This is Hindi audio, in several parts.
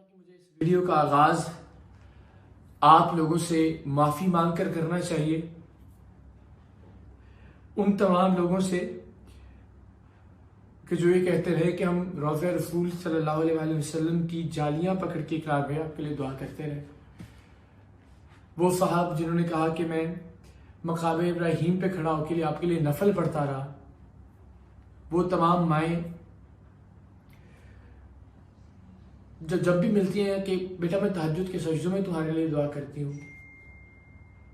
कि मुझे इस वीडियो का आगाज आप लोगों से माफी मांगकर करना चाहिए, उन तमाम लोगों से कि जो ये कहते रहे कि हम रोज़ा रसूल सल्लल्लाहु अलैहि वसल्लम की जालियां पकड़ के इकरार में आपके लिए दुआ करते रहे। वो साहब जिन्होंने कहा कि मैं मकाम इब्राहीम पे खड़ा होकर लिए आपके लिए नफल पढ़ता रहा। वो तमाम माएँ जब भी मिलती हैं कि बेटा मैं तहज्जुद के सजदों में तुम्हारे लिए दुआ करती हूँ,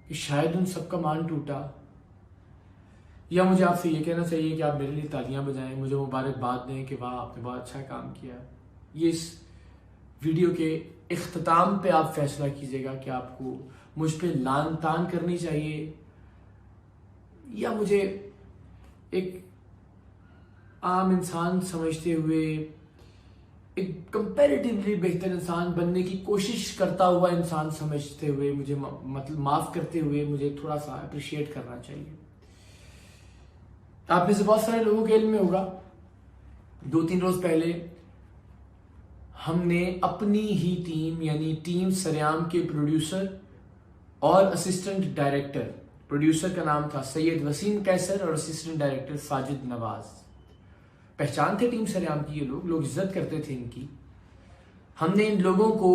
कि शायद उन सबका मान टूटा। या मुझे आपसे ये कहना चाहिए कि आप मेरे लिए तालियां बजाएं, मुझे मुबारकबाद दें कि वाह आपने बहुत अच्छा काम किया। ये इस वीडियो के इख्तिताम पे आप फैसला कीजिएगा कि आपको मुझ पे लान तान करनी चाहिए या मुझे एक आम इंसान समझते हुए एक कंपैरेटिवली बेहतर इंसान बनने की कोशिश करता हुआ इंसान समझते हुए मुझे मतलब माफ करते हुए मुझे थोड़ा सा अप्रिशिएट करना चाहिए। आप में से बहुत सारे लोगों के इल्म में होगा, 2-3 रोज पहले हमने अपनी ही टीम यानी टीम सरेआम के प्रोड्यूसर और असिस्टेंट डायरेक्टर, प्रोड्यूसर का नाम था सैयद वसीम कैसर और असिस्टेंट डायरेक्टर साजिद नवाज। पहचान थे टीम सरेआम की, ये लोग इज्जत करते थे इनकी। हमने इन लोगों को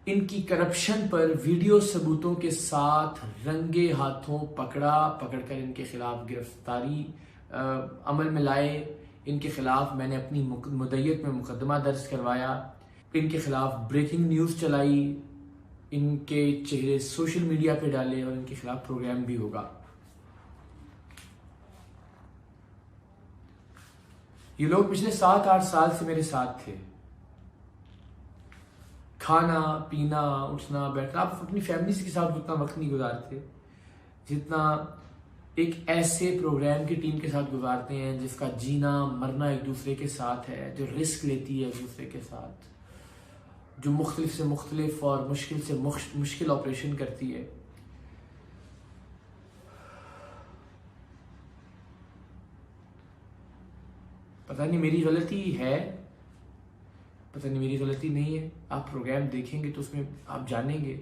इनकी करप्शन पर वीडियो सबूतों के साथ रंगे हाथों पकड़कर इनके खिलाफ गिरफ्तारी अमल में लाए। इनके खिलाफ मैंने अपनी मुद्दत में मुकदमा दर्ज करवाया, इनके खिलाफ ब्रेकिंग न्यूज़ चलाई, इनके चेहरे सोशल मीडिया पे डाले और इनके खिलाफ प्रोग्राम भी होगा। ये लोग पिछले 7-8 साल से मेरे साथ थे। खाना पीना उठना बैठना, आप अपनी फैमिली के साथ उतना वक्त नहीं गुजारते जितना एक ऐसे प्रोग्राम की टीम के साथ गुजारते हैं जिसका जीना मरना एक दूसरे के साथ है, जो रिस्क लेती है एक दूसरे के साथ, जो मुख्तलिफ से मुख्तलिफ और मुश्किल से मुश्किल ऑपरेशन करती है। पता नहीं मेरी गलती है, पता नहीं मेरी गलती नहीं है, आप प्रोग्राम देखेंगे तो उसमें आप जानेंगे।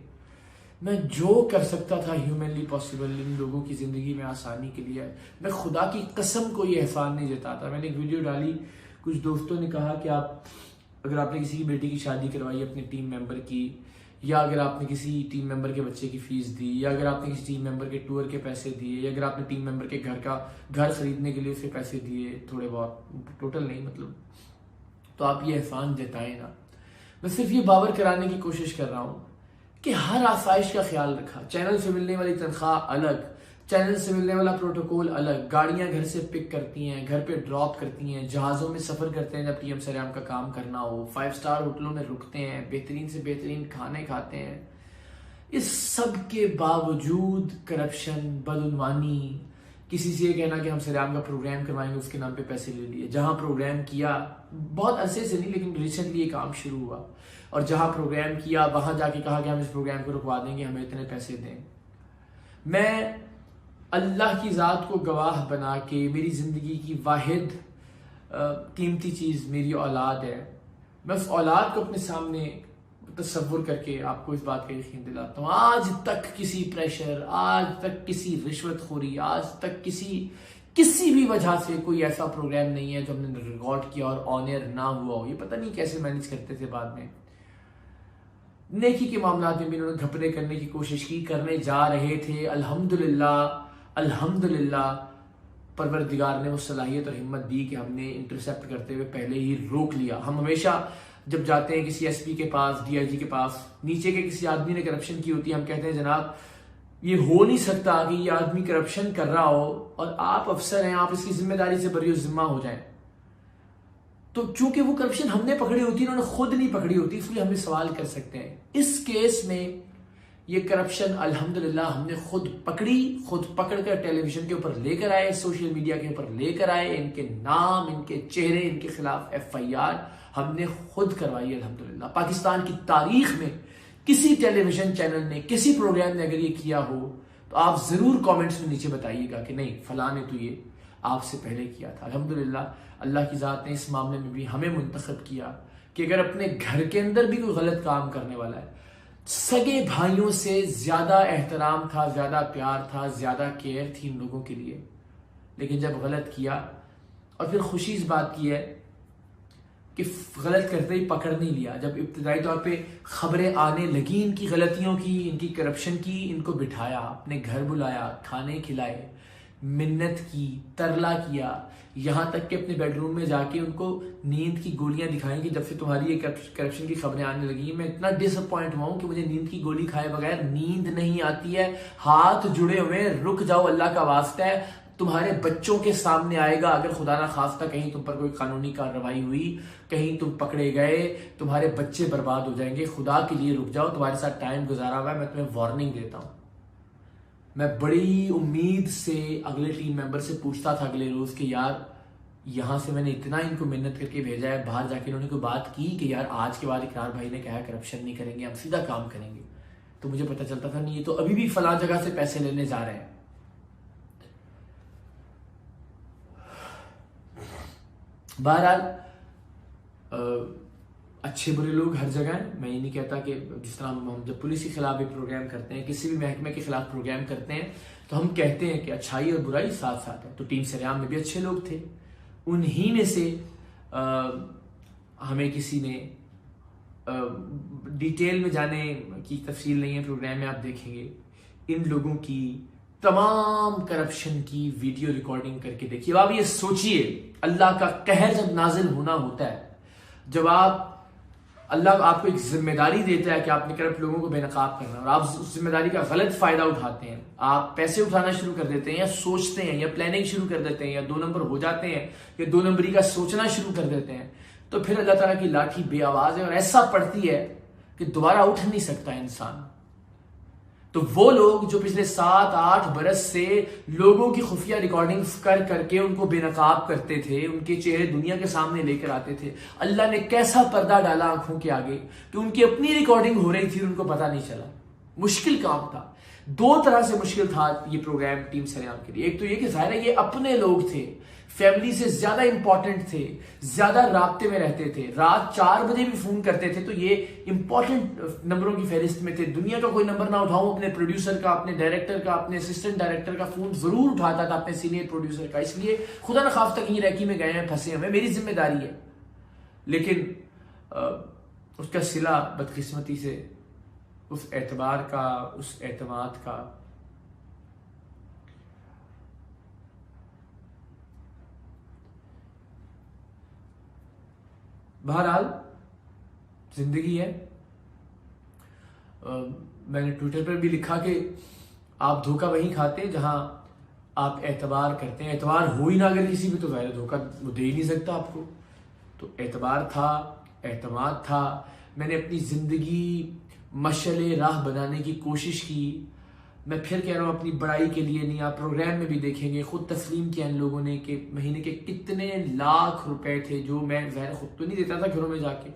मैं जो कर सकता था ह्यूमनली पॉसिबल इन लोगों की ज़िंदगी में आसानी के लिए, मैं खुदा की कसम को ये एहसान नहीं जताता। मैंने एक वीडियो डाली, कुछ दोस्तों ने कहा कि आप अगर आपने किसी की बेटी की शादी करवाई अपने टीम मेंबर की, या अगर आपने किसी टीम मेंबर के बच्चे की फीस दी, या अगर आपने किसी टीम मेंबर के टूर के पैसे दिए, या अगर आपने टीम मेंबर के घर खरीदने के लिए उसे पैसे दिए, थोड़े बहुत, टोटल नहीं मतलब, तो आप ये एहसान जताएं ना। मैं सिर्फ ये बावर कराने की कोशिश कर रहा हूँ कि हर आसाइश का ख्याल रखा। चैनल से मिलने वाली तनख्वाह अलग, चैनल से मिलने वाला प्रोटोकॉल अलग, गाड़ियां घर से पिक करती हैं, घर पे ड्रॉप करती हैं, जहाज़ों में सफ़र करते हैं जब टीएम सरेआम का काम करना हो, 5 स्टार होटलों में रुकते हैं, बेहतरीन से बेहतरीन खाने खाते हैं। इस सब के बावजूद करप्शन, बदउनवानी, किसी से ये कहना कि हम सरेआम का प्रोग्राम करवाएंगे, उसके नाम पे पैसे ले लिए। जहां प्रोग्राम किया, बहुत अरसे से नहीं लेकिन रिसेंटली ये काम शुरू हुआ, और जहां प्रोग्राम किया वहां जाके कहा कि हम इस प्रोग्राम को रुकवा देंगे, हमें इतने पैसे दें। मैं अल्लाह की ज़ात को गवाह बना के, मेरी ज़िंदगी की वाहिद कीमती चीज़ मेरी औलाद है, मैं उस औलाद को अपने सामने तसव्वुर करके आपको इस बात का यकीन दिलाता हूँ। आज तक किसी प्रेशर, आज तक किसी रिश्वतखोरी, आज तक किसी भी वजह से कोई ऐसा प्रोग्राम नहीं है जो हमने रिकॉर्ड किया और ऑन एयर ना हुआ हो। ये पता नहीं कैसे मैनेज करते थे बाद में। नेकी के मामला में भी इन्होंने घपले करने की कोशिश की, करने जा रहे थे। अल्हम्दुलिल्लाह परवरदिगार ने वो सलाहियत और हिम्मत दी कि हमने इंटरसेप्ट करते हुए पहले ही रोक लिया। हम हमेशा जब जाते हैं किसी एसपी के पास, डीआईजी के पास, नीचे के किसी आदमी ने करप्शन की होती है, हम कहते हैं जनाब ये हो नहीं सकता कि ये आदमी करप्शन कर रहा हो और आप अफसर हैं, आप इसकी जिम्मेदारी से बरी जिम्मा हो जाएं। तो चूंकि वो करप्शन हमने पकड़ी होती है, इन्होंने खुद नहीं पकड़ी होती, इसलिए हमें सवाल कर सकते हैं। इस केस में ये करप्शन अल्हम्दुलिल्लाह हमने खुद पकड़कर टेलीविजन के ऊपर लेकर आए, सोशल मीडिया के ऊपर लेकर आए, इनके नाम, इनके चेहरे, इनके खिलाफ FIR हमने खुद करवाई अल्हम्दुलिल्लाह। पाकिस्तान की तारीख में किसी टेलीविजन चैनल ने, किसी प्रोग्राम ने अगर ये किया हो तो आप जरूर कमेंट्स में नीचे बताइएगा कि नहीं फलां ने तो ये आपसे पहले किया था। अल्हम्दुलिल्लाह अल्लाह की ज़ात ने इस मामले में भी हमें मुंतखब किया कि अगर अपने घर के अंदर भी कोई गलत काम करने वाला है, सगे भाइयों से ज्यादा एहतराम था, ज्यादा प्यार था, ज्यादा केयर थी इन लोगों के लिए। लेकिन जब गलत किया, और फिर खुशी इस बात की है कि गलत करते ही पकड़ नहीं लिया। जब इब्तिदाई तौर पे खबरें आने लगी इनकी गलतियों की, इनकी करप्शन की, इनको बिठाया, अपने घर बुलाया, खाने खिलाए, मिन्नत की, तरला किया, यहां तक कि अपने बेडरूम में जाके उनको नींद की गोलियां दिखाई कि जब से तुम्हारी ये करप्शन की खबरें आने लगी मैं इतना डिसअपॉइंट हुआ हूं कि मुझे नींद की गोली खाए बगैर नींद नहीं आती है। हाथ जुड़े हुए, रुक जाओ, अल्लाह का वास्ता है। तुम्हारे बच्चों के सामने आएगा अगर खुदा ना खास्ता कहीं तुम पर कोई कानूनी कार्रवाई हुई, कहीं तुम पकड़े गए, तुम्हारे बच्चे बर्बाद हो जाएंगे। खुदा के लिए रुक जाओ, तुम्हारे साथ टाइम गुजारा हुआ है, मैं तुम्हें वार्निंग देता हूं। मैं बड़ी उम्मीद से अगले टीम मेंबर से पूछता था अगले रोज कि यार यहां से मैंने इतना इनको मेहनत करके भेजा है, बाहर जाके इन्होंने कोई बात की कि यार आज के बाद इकरार भाई ने कहा है करप्शन नहीं करेंगे, हम सीधा काम करेंगे। तो मुझे पता चलता था नहीं, ये तो अभी भी फलां जगह से पैसे लेने जा रहे हैं। बहरहाल अच्छे बुरे लोग हर जगह हैं। मैं ये नहीं कहता कि जिस तरह हम जब पुलिस के खिलाफ भी प्रोग्राम करते हैं, किसी भी महकमे के खिलाफ प्रोग्राम करते हैं, तो हम कहते हैं कि अच्छाई और बुराई साथ साथ है। तो टीम सरेआम में भी अच्छे लोग थे, उन्हीं में से हमें किसी ने डिटेल में जाने की तफसील नहीं है, प्रोग्राम में आप देखेंगे, इन लोगों की तमाम करप्शन की वीडियो रिकॉर्डिंग करके देखिए। अब आप ये सोचिए, अल्लाह का कहर जब नाजिल होना होता है, जब अल्लाह आपको एक जिम्मेदारी देता है कि आपने करप्ट लोगों को बेनकाब करना, और आप उस जिम्मेदारी का गलत फायदा उठाते हैं, आप पैसे उठाना शुरू कर देते हैं, या सोचते हैं, या प्लानिंग शुरू कर देते हैं, या 2 नंबर हो जाते हैं, या 2 नंबरी का सोचना शुरू कर देते हैं, तो फिर अल्लाह ताला की लाठी बेआवाज है और ऐसा पड़ती है कि दोबारा उठ नहीं सकता इंसान। तो वो लोग जो पिछले 7-8 बरस से लोगों की खुफिया रिकॉर्डिंग्स कर करके उनको बेनकाब करते थे, उनके चेहरे दुनिया के सामने लेकर आते थे, अल्लाह ने कैसा पर्दा डाला आंखों के आगे कि उनकी अपनी रिकॉर्डिंग हो रही थी, उनको पता नहीं चला। मुश्किल काम था, 2 तरह से मुश्किल था ये प्रोग्राम टीम सरेआम के लिए। एक तो ये कि जाहिर है ये अपने लोग थे, फैमिली से ज्यादा इंपॉर्टेंट थे, ज्यादा राब्ते में रहते थे, रात 4 बजे भी फोन करते थे, तो ये इंपॉर्टेंट नंबरों की फहरिस्त में थे। दुनिया का कोई नंबर ना उठाऊं, अपने प्रोड्यूसर का, अपने डायरेक्टर का, अपने असिस्टेंट डायरेक्टर का फोन जरूर उठाता था, अपने सीनियर प्रोड्यूसर का। इसलिए खुदा न खाफ्ता कहीं रैकी में गए हैं, फंसे हमें, मेरी जिम्मेदारी है। लेकिन उसका सिला बदकिस्मती से उस एतबार का, उस एतमाद का बहरहाल जिंदगी है। मैंने ट्विटर पर भी लिखा कि आप धोखा वहीं खाते हैं जहां आप एतबार करते हैं। एतबार हो ही ना अगर किसी भी, तो वह धोखा वो दे ही नहीं सकता आपको। तो एतबार था, एतमाद था। मैंने अपनी जिंदगी मशअले राह बनाने की कोशिश की। मैं फिर कह रहा हूँ, अपनी बड़ाई के लिए नहीं, आप प्रोग्राम में भी देखेंगे, खुद तस्लीम किया इन लोगों ने कि महीने के कितने लाख रुपए थे जो मैं ज़ाहिर खुद तो नहीं देता था, घरों में जाके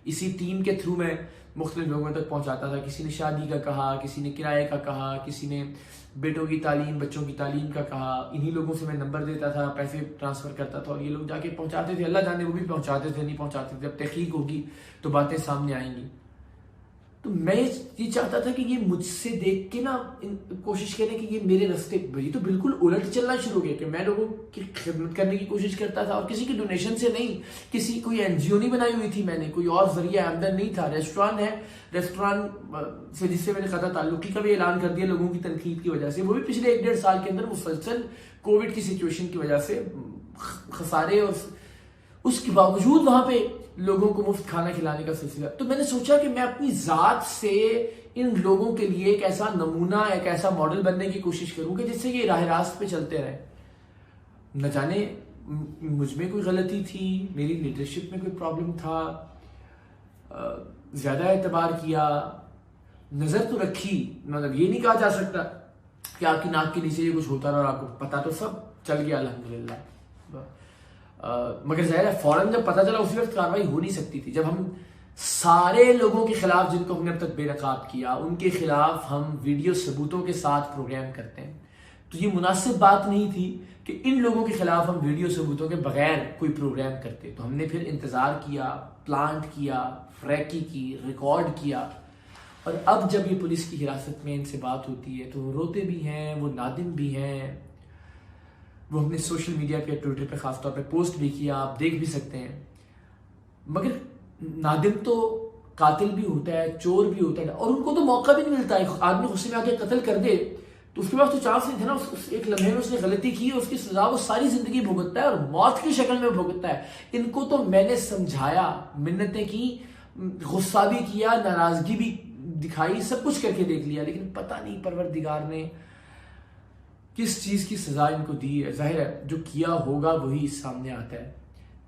इसी टीम के थ्रू मैं मुख्तलिफ लोगों तक पहुंचाता था। किसी ने शादी का कहा, किसी ने किराए का कहा, किसी ने बेटों की तालीम, बच्चों की तालीम का कहा। इन्हीं लोगों से मैं नंबर देता था, पैसे ट्रांसफर करता था और ये लोग जाके पहुंचाते थे। अल्लाह जाने वो भी पहुंचाते थे, नहीं पहुंचाते थे। जब तहकीक होगी तो बातें सामने आएंगी। तो मैं ये चाहता था कि ये मुझसे देख के ना कोशिश करें कि ये मेरे रास्ते, ये तो बिल्कुल उलट चलना शुरू हो गया कि मैं लोगों की खिदमत करने की कोशिश करता था, और किसी की डोनेशन से नहीं, किसी कोई एनजीओ नहीं बनाई हुई थी मैंने, कोई और जरिया आमदन नहीं था। रेस्टोरेंट है, रेस्टोरेंट से जिससे मैंने कता ताल्लुकी का भी ऐलान कर दिया लोगों की तनकीद की वजह से, वो भी पिछले 1-1.5 साल के अंदर मुसलसल कोविड की सिचुएशन की वजह से खसारे, और उसके बावजूद वहां पे लोगों को मुफ्त खाना खिलाने का सिलसिला। तो मैंने सोचा कि मैं अपनी जात से इन लोगों के लिए एक ऐसा नमूना, एक ऐसा मॉडल बनने की कोशिश करूंगा जिससे ये राह रास्त पे चलते रहे। न जाने मुझ में कोई गलती थी, मेरी लीडरशिप में कोई प्रॉब्लम था, ज्यादा एतबार किया, नजर तो रखी, मतलब ये नहीं कहा जा सकता कि आपकी नाक के नीचे ये कुछ होता रहा और आपको पता तो सब चल गया अल्हम्दुलिल्लाह। मगर ज़ाहिर है फौरन जब पता चला उसी वक्त कार्रवाई हो नहीं सकती थी। जब हम सारे लोगों के खिलाफ जिनको हमने अब तक बेनकाब किया, उनके खिलाफ हम वीडियो सबूतों के साथ प्रोग्राम करते हैं, तो ये मुनासिब बात नहीं थी कि इन लोगों के खिलाफ हम वीडियो सबूतों के बगैर कोई प्रोग्राम करते। तो हमने फिर इंतजार किया, प्लांट किया, रैकी की, रिकॉर्ड किया। और अब जब ये पुलिस की हिरासत में इनसे बात होती है तो वो रोते भी हैं, वो नादिम भी हैं। वो हमने सोशल मीडिया पे, ट्विटर पे खासतौर पे पोस्ट भी किया, आप देख भी सकते हैं। मगर नादिम तो कातिल भी होता है, चोर भी होता है, और उनको तो मौका भी नहीं मिलता है। आदमी गुस्से में आके कत्ल कर दे तो उसके पास तो चांस नहीं थे ना। उस एक लम्हे में उसने गलती की, उसकी सजा वो सारी जिंदगी भुगतता है और मौत की शक्ल में भुगतता है। इनको तो मैंने समझाया, मिन्नतें की, गुस्सा भी किया, नाराजगी भी दिखाई, सब कुछ करके देख लिया, लेकिन पता नहीं परवरदिगार ने किस चीज की सजा इनको दी है। जाहिर है जो किया होगा वही सामने आता है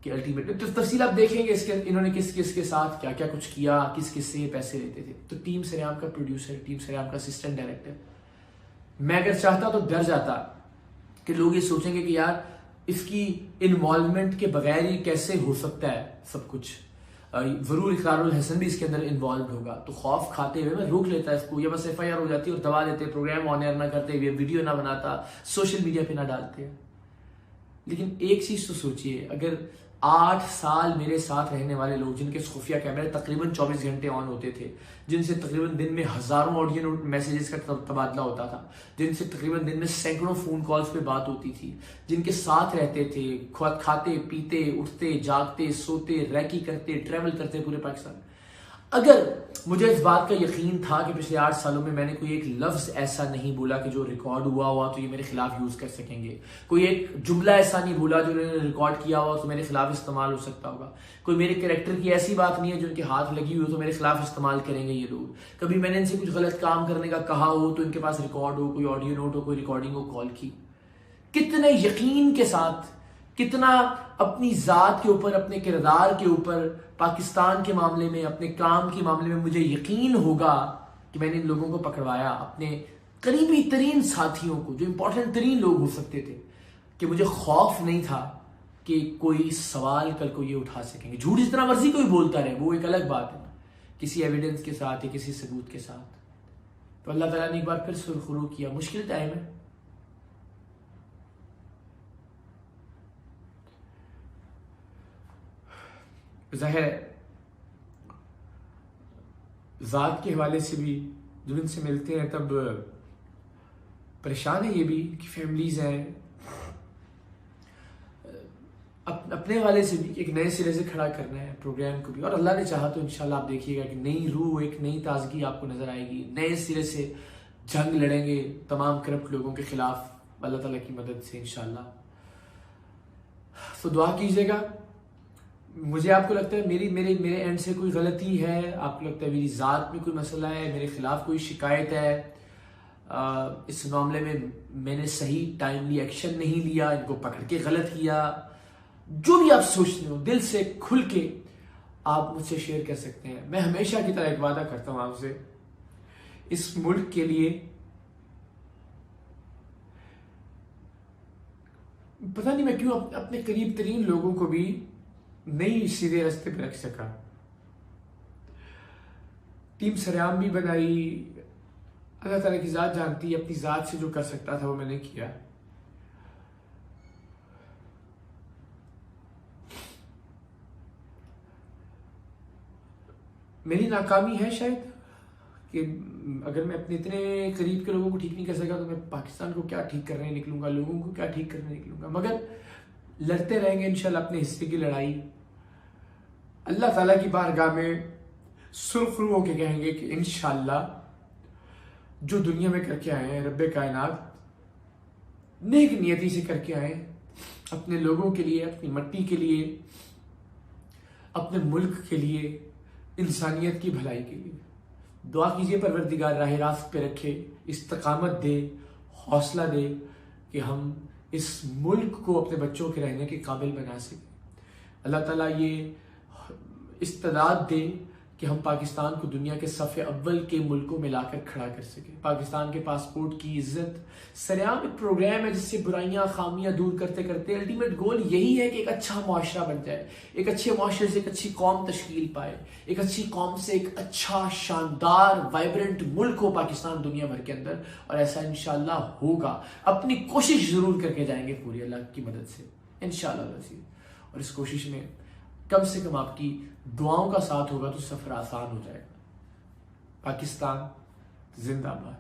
कि अल्टीमेटली। तो तफसील आप देखेंगे इसके, इन्होंने किस किस के साथ क्या क्या कुछ किया, किस किस से पैसे लेते थे। तो टीम सरेआम का प्रोड्यूसर, टीम सरेआम का असिस्टेंट डायरेक्टर, मैं अगर चाहता तो डर जाता कि लोग ये सोचेंगे कि यार इसकी इन्वॉल्वमेंट के बगैर ही कैसे हो सकता है सब कुछ। जरूर इकरारुल हसन भी इसके अंदर इन्वॉल्व होगा। तो खौफ खाते हुए मैं रोक लेता इसको, या बस FIR हो जाती और दबा देते, प्रोग्राम ऑन एयर ना करते, वीडियो ना बनाता, सोशल मीडिया पे ना डालते। लेकिन एक चीज तो सोचिए, अगर 8 साल मेरे साथ रहने वाले लोग, जिनके खुफिया कैमरे तकरीबन 24 घंटे ऑन होते थे, जिनसे तकरीबन दिन में हजारों ऑडियो मैसेजेस का तबादला होता था, जिनसे तकरीबन दिन में सैकड़ों फोन कॉल्स पे बात होती थी, जिनके साथ रहते थे, खाते पीते, उठते जागते, सोते, रैकी करते, ट्रैवल करते पूरे पाकिस्तान, अगर मुझे इस बात का यकीन था कि पिछले 8 सालों में मैंने कोई एक लफ्ज ऐसा नहीं बोला कि जो रिकॉर्ड हुआ तो ये मेरे खिलाफ यूज कर सकेंगे, कोई एक जुमला ऐसा नहीं बोला जो उन्होंने रिकॉर्ड किया हुआ तो मेरे खिलाफ इस्तेमाल हो सकता होगा, कोई मेरे कैरेक्टर की ऐसी बात नहीं है जो उनके हाथ लगी हुई हो तो मेरे खिलाफ इस्तेमाल करेंगे ये लोग, कभी मैंने इनसे कुछ गलत काम करने का कहा हो तो इनके पास रिकॉर्ड हो, कोई ऑडियो नोट हो, कोई रिकॉर्डिंग हो, कॉल की। कितने यकीन के साथ, कितना अपनी जात के ऊपर, अपने किरदार के ऊपर, पाकिस्तान के मामले में, अपने काम के मामले में मुझे यकीन होगा कि मैंने इन लोगों को पकड़वाया, अपने करीबी तरीन साथियों को, जो इंपॉर्टेंट तरीन लोग हो सकते थे, कि मुझे खौफ नहीं था कि कोई सवाल कल को ये उठा सकेंगे। झूठ जितना मर्जी कोई बोलता रहे, वो एक अलग बात है, किसी एविडेंस के साथ या किसी सबूत के साथ। तो अल्लाह ताला ने एक बार फिर सुरखरू किया। मुश्किल टाइम है, ज़ाहिर है ज़ात के हवाले से भी जब इनसे मिलते हैं तब परेशान है ये भी कि फैमिलीज हैं, अपने हवाले से भी एक नए सिरे से खड़ा करना है प्रोग्राम को भी। और अल्लाह ने चाहा तो इंशाल्लाह आप देखिएगा कि नई रूह, एक नई ताजगी आपको नजर आएगी, नए सिरे से जंग लड़ेंगे तमाम करप्ट लोगों के खिलाफ अल्लाह ताला की मदद से इंशाल्लाह। तो दुआ कीजिएगा। मुझे आपको लगता है मेरे एंड से कोई गलती है, आपको लगता है मेरी ज़ात में कोई मसला है, मेरे खिलाफ कोई शिकायत है, इस मामले में मैंने सही टाइमली एक्शन नहीं लिया, इनको पकड़ के गलत किया, जो भी आप सोचते हो दिल से खुल के आप मुझसे शेयर कर सकते हैं। मैं हमेशा की तरह एक वादा करता हूं आपसे, इस मुल्क के लिए पता नहीं मैं क्यों अपने करीब तरीन लोगों को भी नई सीधे रास्ते पर रख सका। टीम सरेआम भी बनाई, अल्लाह ताला की जात जानती है, अपनी जात से जो कर सकता था वो मैंने किया। मेरी नाकामी है शायद कि अगर मैं अपने इतने करीब के लोगों को ठीक नहीं कर सका तो मैं पाकिस्तान को क्या ठीक करने निकलूंगा, लोगों को क्या ठीक करने निकलूंगा। मगर लड़ते रहेंगे इंशाल्लाह अपने हिस्से की लड़ाई। अल्लाह ताला की बारगाह में सुरखरू होके कहेंगे कि इंशाल्लाह जो दुनिया में करके आए हैं रब्बे कायनात नेक नियति से करके आए, अपने लोगों के लिए, अपनी मट्टी के लिए, अपने मुल्क के लिए, इंसानियत की भलाई के लिए। दुआ कीजिए परवरदिगार राह रास्त पे रखे, इस्तकामत दे, हौसला दे कि हम इस मुल्क को अपने बच्चों के रहने के काबिल बना सकें। अल्लाह ताला ये इस्तेदाद दे कि हम पाकिस्तान को दुनिया के सफ़े अव्वल के मुल्कों में लाकर खड़ा कर सकें। पाकिस्तान के पासपोर्ट की इज्जत सरेआम एक प्रोग्राम है जिससे बुराइयां खामियां दूर करते करते अल्टीमेट गोल यही है कि एक अच्छा मुआशरा बन जाए, एक अच्छे मुआशरे से एक अच्छी कौम तश्कील पाए, एक अच्छी कौम से एक अच्छा शानदार वाइब्रेंट मुल्क हो पाकिस्तान दुनिया भर के अंदर। और ऐसा इंशाल्लाह होगा, अपनी कोशिश जरूर करके जाएंगे पूरी अल्लाह की मदद से इंशाल्लाह। और इस कोशिश में कम से कम आपकी दुआओं का साथ होगा तो सफर आसान हो जाएगा। पाकिस्तान जिंदाबाद।